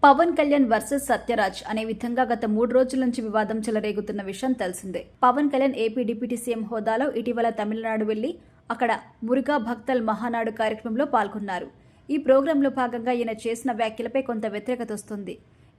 Pawan Kalyan versus Sathyaraj అనే విధంగా గత 3 రోజుల నుంచి వివాదం చెలరేగుతున్న విషయం తెలిసిందే. Pawan Kalyan AP deputy CM హోదాలో ఇటీవల తమిళనాడు వెళ్లి అక్కడ మురుగా భక్తల్ మహానాడు కార్యక్రమంలో పాల్గొన్నారు. ఈ ప్రోగ్రాంలో భాగంగా ఈయన చేసిన వ్యాఖ్యలపై కొంత వ్యతిరేకత వస్తుంది.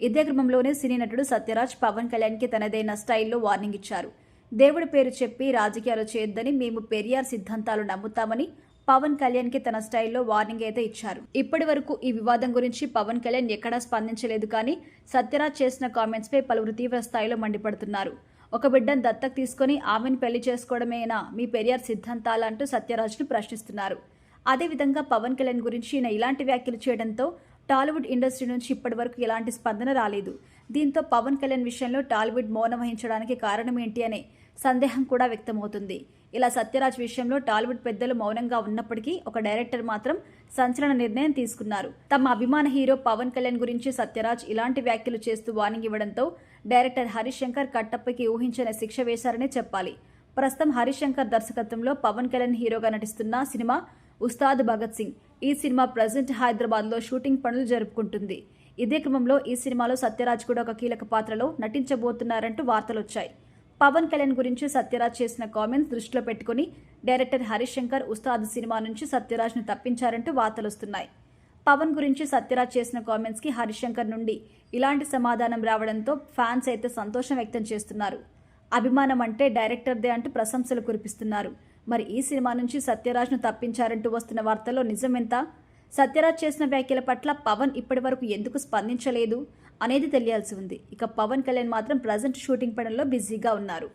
ఇదే క్రమంలోనే సినీ నటుడు సత్యరాజ్ పవన్ కళ్యాణ్కి తనదైన స్టైల్లో వార్నింగ్ ఇచ్చారు. దేవుడి పేరు చెప్పి రాజకీయాలు చేయొద్దని, మేము పెరియార్ సిద్ధాంతాలు నమ్ముతామని పవన్ కళ్యాణ్ కి తన స్టైల్లో వార్నింగ్ అయితే ఇచ్చారు. ఇప్పటి వరకు ఈ వివాదం గురించి పవన్ కళ్యాణ్ ఎక్కడా స్పందించలేదు. కానీ సత్యరాజ్ చేసిన కామెంట్స్ పై పలువురు తీవ్ర స్థాయిలో మండిపడుతున్నారు. ఒక బిడ్డను దత్తకు తీసుకుని ఆమెను పెళ్లి చేసుకోవడమేనా మీ పెరియార్ సిద్ధాంతాలంటూ సత్యరాజ్ను ప్రశ్నిస్తున్నారు. అదేవిధంగా పవన్ కళ్యాణ్ గురించి ఈయన ఇలాంటి వ్యాఖ్యలు చేయడంతో టాలీవుడ్ ఇండస్ట్రీ నుంచి ఇప్పటి వరకు ఎలాంటి స్పందన రాలేదు. దీంతో పవన్ కళ్యాణ్ విషయంలో టాలీవుడ్ మౌనం వహించడానికి కారణం ఏంటి అనే సందేహం కూడా వ్యక్తమవుతుంది. ఇలా సత్యరాజ్ విషయంలో టాలీవుడ్ పెద్దలు మౌనంగా ఉన్నప్పటికీ ఒక డైరెక్టర్ మాత్రం సంచలన నిర్ణయం తీసుకున్నారు. తమ అభిమాన హీరో పవన్ కళ్యాణ్ గురించి సత్యరాజ్ ఇలాంటి వ్యాఖ్యలు చేస్తూ వార్నింగ్ ఇవ్వడంతో డైరెక్టర్ హరీష్ శంకర్ కట్టప్పకి ఊహించని శిక్ష వేశారనే చెప్పాలి. ప్రస్తుతం హరీష్ శంకర్ దర్శకత్వంలో పవన్ కళ్యాణ్ హీరోగా నటిస్తున్న సినిమా ఉస్తాద్ భగత్ సింగ్. ఈ సినిమా ప్రజెంట్ హైదరాబాద్లో షూటింగ్ పనులు జరుపుకుంటుంది. ఇదే క్రమంలో ఈ సినిమాలో సత్యరాజ్ కూడా ఒక కీలక పాత్రలో నటించబోతున్నారంటూ వార్తలొచ్చాయి. పవన్ కళ్యాణ్ గురించి సత్యరాజ్ చేసిన కామెంట్స్ దృష్టిలో పెట్టుకుని డైరెక్టర్ హరీష్ శంకర్ ఉస్తాద్ సినిమా నుంచి సత్యరాజ్ను తప్పించారంటూ వార్తలొస్తున్నాయి. పవన్ గురించి సత్యరాజ్ చేసిన కామెంట్స్కి హరీష్ శంకర్ నుండి ఇలాంటి సమాధానం రావడంతో ఫ్యాన్స్ అయితే సంతోషం వ్యక్తం చేస్తున్నారు. అభిమానం అంటే డైరెక్టర్దే అంటూ ప్రశంసలు కురిపిస్తున్నారు. మరి ఈ సినిమా నుంచి సత్యరాజ్ను తప్పించారంటూ వస్తున్న వార్తల్లో నిజం ఎంత? సత్యరాజ్ చేసిన వ్యాఖ్యల పట్ల పవన్ ఇప్పటి వరకు ఎందుకు స్పందించలేదు అనేది తెలియాల్సి ఉంది. ఇక పవన్ కళ్యాణ్ మాత్రం ప్రజెంట్ షూటింగ్ పనుల్లో బిజీగా ఉన్నారు.